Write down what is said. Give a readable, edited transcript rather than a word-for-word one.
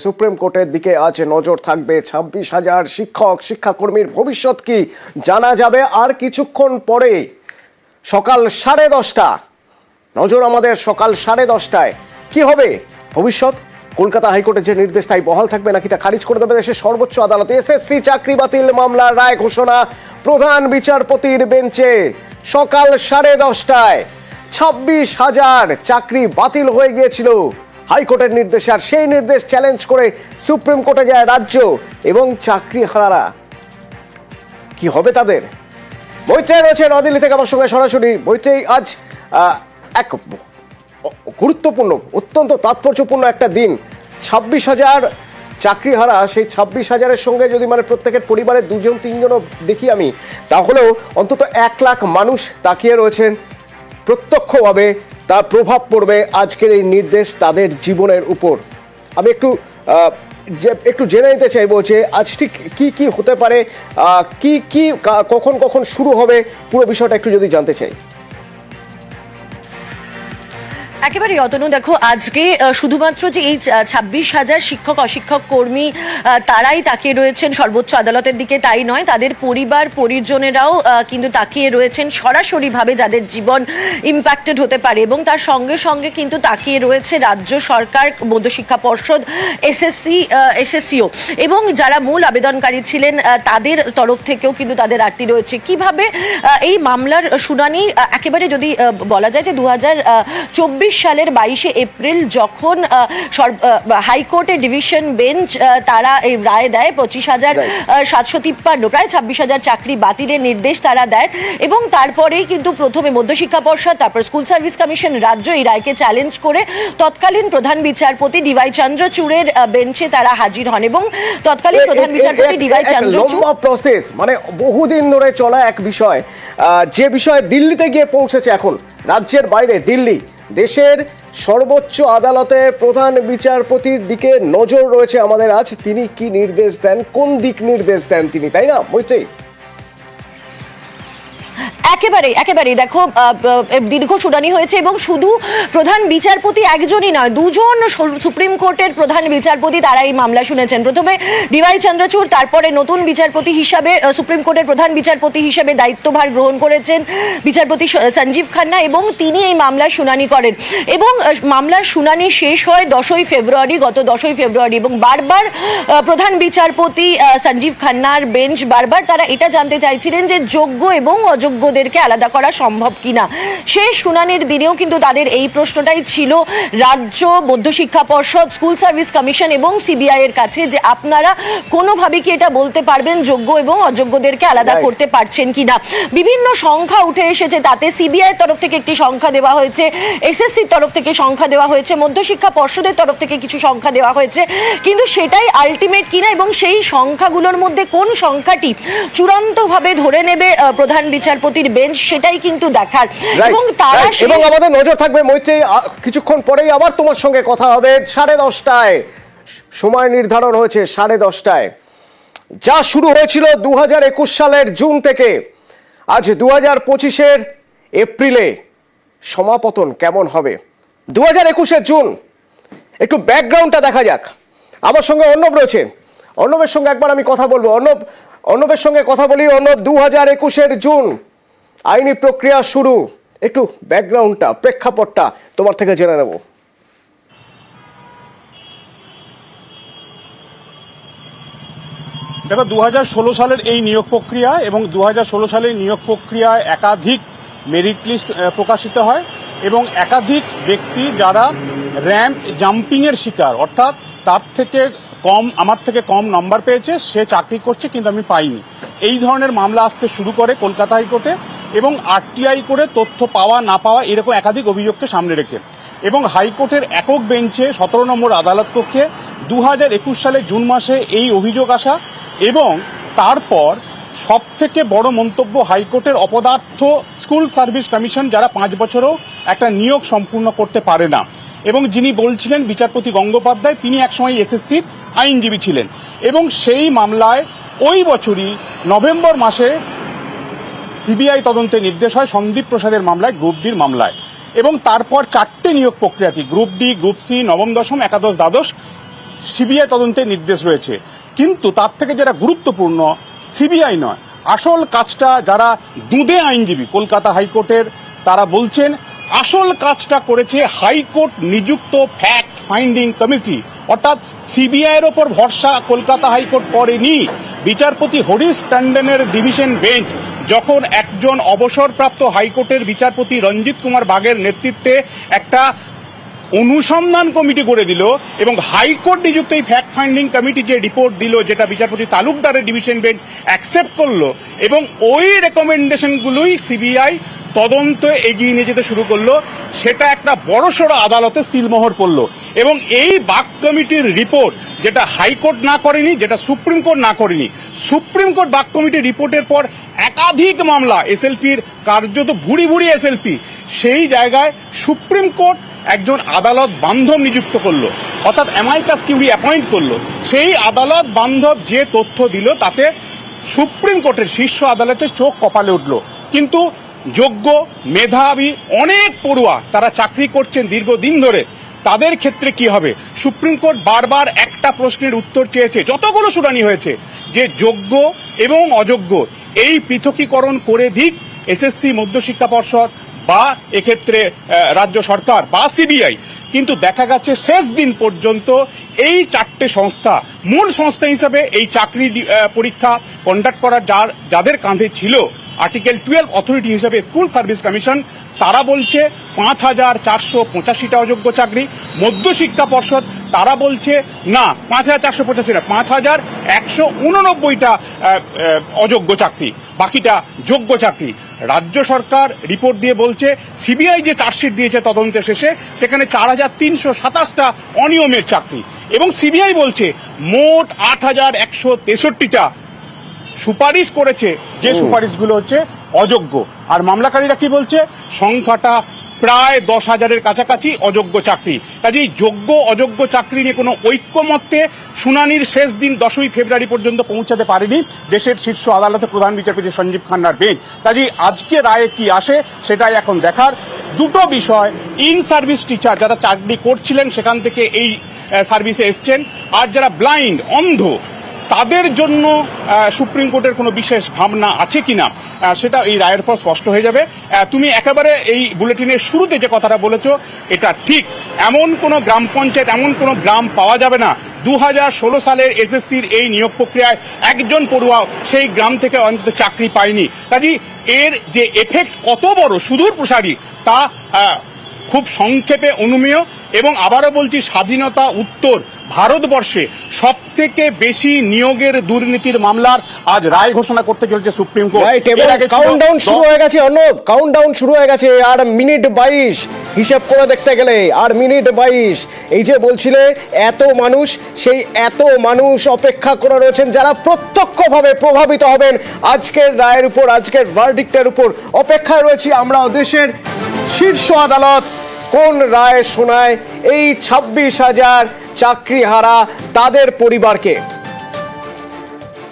Supreme কোর্টের দিকে আজ নজর থাকবে। 26,000 শিক্ষক শিক্ষাকর্মীর ভবিষ্যৎ কি জানা যাবে আর কিছুক্ষণ পরে। সকাল 10:30 নজর আমাদের সকাল 10:30টায় কি হবে ভবিষ্যৎ। কলকাতা হাইকোর্টের যে নির্দেশ তাই বহাল থাকবে নাকি তা খারিজ করে দেবে দেশের সর্বোচ্চ আদালত। এসএসসি চাকরি বাতিল মামলার রায় ঘোষণা প্রধান বিচারপতির বেঞ্চে সকাল 10:30টায়। 26,000 চাকরি বাতিল হয়ে গিয়েছিল হাইকোর্টের নির্দেশে, আর সেই নির্দেশ চ্যালেঞ্জ করে সুপ্রিম কোর্টে যায় রাজ্য এবং চাকরি হারারা। কি হবে তাদের? মৈত্রেয় রয়েছে নদিল্লি থেকে আমার সঙ্গে সরাসরি। মৈত্রেয়, আজ এক গুরুত্বপূর্ণ অত্যন্ত তাৎপর্যপূর্ণ একটা দিন। 26,000 চাকরি হারা, সেই 26,000-এর সঙ্গে যদি প্রত্যেকের পরিবারের 2-3জনও দেখি আমি, তাহলেও অন্তত 1 লাখ মানুষ তাকিয়ে রয়েছেন প্রত্যক্ষভাবে। তার প্রভাব পড়বে আজকের এই নির্দেশ তাদের জীবনের উপর। আমি একটু জেনে নিতে চাইবো যে আজ ঠিক কি কি হতে পারে, কি কখন শুরু হবে, পুরো বিষয়টা একটু যদি জানতে চাই। একেবারে অতনু, দেখো আজকে শুধুমাত্র যে এই 26,000 শিক্ষক অশিক্ষক কর্মী তারাই তাকিয়ে রয়েছেন সর্বোচ্চ আদালতের দিকে তাই নয়, তাদের পরিবার পরিজনেরাও কিন্তু তাকিয়ে রয়েছেন সরাসরিভাবে, যাদের জীবন ইম্প্যাক্টেড হতে পারে। এবং তার সঙ্গে সঙ্গে কিন্তু তাকিয়ে রয়েছে রাজ্য সরকার, মধ্যশিক্ষা পর্ষদ, এসএসসিও এবং যারা মূল আবেদনকারী ছিলেন তাদের তরফ থেকেও কিন্তু তাদের আটটি রয়েছে। কিভাবে এই মামলার শুনানি, একেবারে যদি বলা যায় যে 2024 সালের 22শে এপ্রিল যখন হাইকোর্টের ডিভিশন বেঞ্চ তারা এই রায় দেয় 25,753 প্রায় 26,000 চাকরি বাতিলের নির্দেশ তারা দেয়, এবং তারপরেই কিন্তু প্রথমে মধ্যশিক্ষা পর্ষদ, তারপর স্কুল সার্ভিস কমিশন, রাজ্য এই রায়কে চ্যালেঞ্জ করে তৎকালীন প্রধান বিচারপতি ডিওয়াই চন্দ্রচূড়ের বেঞ্চে তারা হাজির হন। এবং তৎকালীন প্রধান বিচারপতি ডিওয়াই চন্দ্রচূড়, প্রসেস বহুদিন ধরে চলা এক বিষয়, যে বিষয়ে দিল্লিতে গিয়ে পৌঁছেছে এখন রাজ্যের বাইরে দিল্লি। দেশের সর্বোচ্চ আদালতের প্রধান বিচারপতির দিকে নজর রয়েছে আমাদের আজ। তিনি কি নির্দেশ দেন, কোন দিক নির্দেশ দেন তিনি, তাই না মৈত্রেয়ী? একেবারেই দেখো, দীর্ঘ শুনানি হয়েছে এবং শুধু প্রধান বিচারপতি একজনই নয়, 2জন সুপ্রিম কোর্টের প্রধান বিচারপতি তারা এই মামলা শুনেছেন। প্রথমে ডিওয়াই চন্দ্রচূড়, তারপরে নতুন বিচারপতি হিসাবে সুপ্রিম কোর্টের প্রধান বিচারপতি হিসাবে দায়িত্বভার গ্রহণ করেছেন বিচারপতি সঞ্জীব খান্না, এবং তিনি এই মামলার শুনানি করেন। এবং মামলার শুনানি শেষ হয় 10ই ফেব্রুয়ারি, গত 10ই ফেব্রুয়ারি। এবং বারবার প্রধান বিচারপতি সঞ্জীব খান্নার বেঞ্চ বারবার তারা এটা জানতে চাইছিলেন যে যোগ্য এবং অযোগ্যদেরকে আলাদা করা সম্ভব কিনা। শেষ শুনানির দিনেও কিন্তু তাদের এই প্রশ্নটাই ছিল রাজ্য, মধ্যশিক্ষা পর্ষদ, স্কুল সার্ভিস কমিশন এবং সিবিআই এর কাছে, যে আপনারা কোনোভাবে কি এটা বলতে পারবেন যোগ্য এবং অযোগ্যদেরকে আলাদা করতে পারছেন কিনা। বিভিন্ন সংখ্যা উঠে এসেছে, তাতে সিবিআই এর তরফ থেকে একটি সংখ্যা দেওয়া হয়েছে, এসএসসির তরফ থেকে সংখ্যা দেওয়া হয়েছে, মধ্যশিক্ষা পর্ষদের তরফ থেকে কিছু সংখ্যা দেওয়া হয়েছে, কিন্তু সেটাই আলটিমেট কিনা এবং সেই সংখ্যাগুলোর মধ্যে কোন সংখ্যাটি চূড়ান্তভাবে ধরে নেবে প্রধান বিচারপতির বেঞ্চ, সেটাই কিন্তু দেখার। এবং আমাদের নজর থাকবে মৈত্রেয়ী, কিছুক্ষণ পরেই আবার তোমার সঙ্গে কথা হবে। 10:30টায় সময় নির্ধারণ হয়েছে, 10:30টায়। যা শুরু হয়েছিল 2021 সালের জুন থেকে, আজ 2025-এর এপ্রিলে সমাপতন কেমন হবে? 2021-এর জুন, একটু ব্যাকগ্রাউন্ডটা দেখা যাক। আমার সঙ্গে অর্ণব রয়েছে, অর্ণবের সঙ্গে একবার আমি কথা বলবো। অর্ণবের সঙ্গে কথা বলি। অর্ণব, 2021-এর জুন আইনি প্রক্রিয়া শুরু, একটু ব্যাকগ্রাউন্ডটা, প্রেক্ষাপটটা তোমার থেকে জেনে নেব। দেখো, 2016 সালের এই নিয়োগ প্রক্রিয়া এবং 2016 সালের নিয়োগ প্রক্রিয়ায় একাধিক মেরিট লিস্ট প্রকাশিত হয় এবং একাধিক ব্যক্তি যারা র্যাম্প জাম্পিংয়ের শিকার, অর্থাৎ আমার থেকে কম নাম্বার পেয়েছে, সে চাকরি করছে কিন্তু আমি পাইনি, এই ধরনের মামলা আসতে শুরু করে কলকাতা হাইকোর্টে এবং আরটিআই করে তথ্য পাওয়া না পাওয়া এরকম একাধিক অভিযোগকে সামনে রেখে এবং হাইকোর্টের একক বেঞ্চে 17 নম্বর আদালত কক্ষে 2021 সালে জুন মাসে এই অভিযোগ আসা। এবং তারপর সব থেকে বড় মন্তব্য, হাইকোর্টের অপদার্থ স্কুল সার্ভিস কমিশন, যারা 5 বছরও একটা নিয়োগ সম্পূর্ণ করতে পারে না, এবং যিনি বলছিলেন বিচারপতি গঙ্গোপাধ্যায়, তিনি একসময় এসএসসির আইনজীবী ছিলেন। এবং সেই মামলায় ওই বছরই নভেম্বর মাসে সিবিআই তদন্তে নির্দেশ হয় সন্দীপ প্রসাদের মামলায়, গ্রুপ ডির মামলায়। এবং তারপর 4টে নিয়োগ প্রক্রিয়াতে, গ্রুপ ডি, গ্রুপ সি, নবম দশম, একাদশ দ্বাদশ, সিবিআই তদন্তের নির্দেশ রয়েছে। কিন্তু তার থেকে যেটা গুরুত্বপূর্ণ, সিবিআই নয়, আসল কাজটা যারা দুঁদে আইনজীবী কলকাতা হাইকোর্টের, তারা বলছেন আসল কাজটা করেছে হাইকোর্ট নিযুক্ত ফ্যাক্ট ফাইন্ডিং কমিটি। অর্থাৎ সিবিআই এর ওপর ভরসা কলকাতা হাইকোর্ট করেনি। বিচারপতি হরিশ টন্ডনের ডিভিশন বেঞ্চ যখন একজন অবসরপ্রাপ্ত হাইকোর্টের বিচারপতি রঞ্জিত কুমার বাগের নেতৃত্বে একটা অনুসন্ধান কমিটি করে দিল এবং হাইকোর্ট নিযুক্ত এই ফ্যাক্ট ফাইন্ডিং কমিটি যে রিপোর্ট দিল, যেটা বিচারপতি তালুকদারের ডিভিশন বেঞ্চ অ্যাকসেপ্ট করলো এবং ওই রেকমেন্ডেশনগুলোই সিবিআই তদন্ত এগিয়ে নিয়ে যেতে শুরু করলো, সেটা একটা বড়সড় আদালতে সিলমোহর পড়লো। এবং এই বাক কমিটির রিপোর্ট, যেটা হাইকোর্ট না করেনি, যেটা সুপ্রিম কোর্ট না করেনি, সুপ্রিম কোর্ট বাক কমিটির রিপোর্টের পর একাধিক মামলা, এসএলপির কার্যত ভুরি ভুরি এসএলপি, সেই জায়গায় সুপ্রিম কোর্ট একজন আদালত বান্ধব নিযুক্ত করলো, অর্থাৎ অ্যামাইকাস কিউরি অ্যাপয়েন্ট করলো। সেই আদালত বান্ধব যে তথ্য দিল তাতে সুপ্রিম কোর্টের শীর্ষ আদালতের চোখ কপালে উঠল। কিন্তু যোগ্য মেধাবী অনেক পড়ুয়া তারা চাকরি করছেন দীর্ঘদিন ধরে, তাদের ক্ষেত্রে কি হবে? সুপ্রিম কোর্ট বারবার একটা প্রশ্নের উত্তর চেয়েছে, যতগুলো শুনানি হয়েছে, যে যোগ্য এবং অযোগ্য এই পৃথকীকরণ করে দিক এসএসসি, মধ্যশিক্ষা পর্ষদ বা এক্ষেত্রে রাজ্য সরকার বা সিবিআই। কিন্তু দেখা গেছে শেষ দিন পর্যন্ত এই চারটে সংস্থা, মূল সংস্থা হিসাবে এই চাকরি পরীক্ষা কন্ডাক্ট করার যাদের কাঁধে ছিল আর্টিকেল 12 অথরিটি হিসেবে স্কুল সার্ভিস কমিশন, তারা বলছে 5,485টা অযোগ্য চাকরি। মধ্যশিক্ষা পর্ষদ তারা বলছে না, 5,485 না, 5,189টা অযোগ্য চাকরি, বাকিটা যোগ্য চাকরি। রাজ্য সরকার রিপোর্ট দিয়ে বলছে সিবিআই যে চার্জশিট দিয়েছে তদন্তের শেষে, সেখানে 4,327টা অনিয়মের চাকরি এবং সিবিআই বলছে মোট 8,163টা সুপারিশ করেছে, যে সুপারিশগুলো হচ্ছে অযোগ্য। আর মামলাকারীরা কি বলছে? সংখ্যাটা প্রায় 10,000-এর কাছাকাছি অযোগ্য চাকরি। কাজেই যোগ্য অযোগ্য চাকরি নিয়ে কোনো ঐক্যমত্যে শুনানির শেষ দিন 10ই ফেব্রুয়ারি পর্যন্ত পৌঁছাতে পারেনি দেশের শীর্ষ আদালতে প্রধান বিচারপতি সঞ্জীব খান্নার বেঞ্চ। কাজেই আজকে রায়ে কি আসে সেটাই এখন দেখার। দুটো বিষয়, ইন সার্ভিস টিচার যারা চাকরি করছিলেন সেখান থেকে এই সার্ভিসে এসছেন, আর যারা ব্লাইন্ড, অন্ধ, তাদের জন্য সুপ্রিম কোর্টের কোনো বিশেষ ভাবনা আছে কিনা সেটা এই রায়ের পর স্পষ্ট হয়ে যাবে। তুমি একেবারে এই বুলেটিনের শুরুতে যে কথাটা বলেছো, এটা ঠিক। এমন কোনো গ্রাম পঞ্চায়েত, এমন কোনো গ্রাম পাওয়া যাবে না 2016 সালের এসএসসির এই নিয়োগ প্রক্রিয়ায় একজন পড়ুয়া সেই গ্রাম থেকে অন্তত চাকরি পায়নি। কাজেই এর যে এফেক্ট কত বড়, সুদূর প্রসারী, তা খুব সংক্ষেপে অনুমেয়। এবং আবারও বলছি, স্বাধীনতা উত্তর ভারতবর্ষে সব থেকে বেশি নিয়োগের দুর্নীতির মামলার আজ রায় ঘোষণা করতে চলেছে সুপ্রিম কোর্ট। কাউন্টডাউন শুরু হয়ে গেছে অর্ণব, কাউন্টডাউন শুরু হয়ে গেছে। আর মিনিট 22 হিসেব করে দেখতে গেলে, আর মিনিট 22। এই যে বলছিলে এত মানুষ, সেই এত মানুষ অপেক্ষা করে রয়েছেন যারা প্রত্যক্ষভাবে প্রভাবিত হবেন আজকের রায়ের উপর, আজকের ভার্ডিক্টের উপর। অপেক্ষায় রয়েছি আমরা দেশের শীর্ষ আদালত কোন রায় শোনায় এই 26,000 চাকরিহারা তাদের পরিবারকে।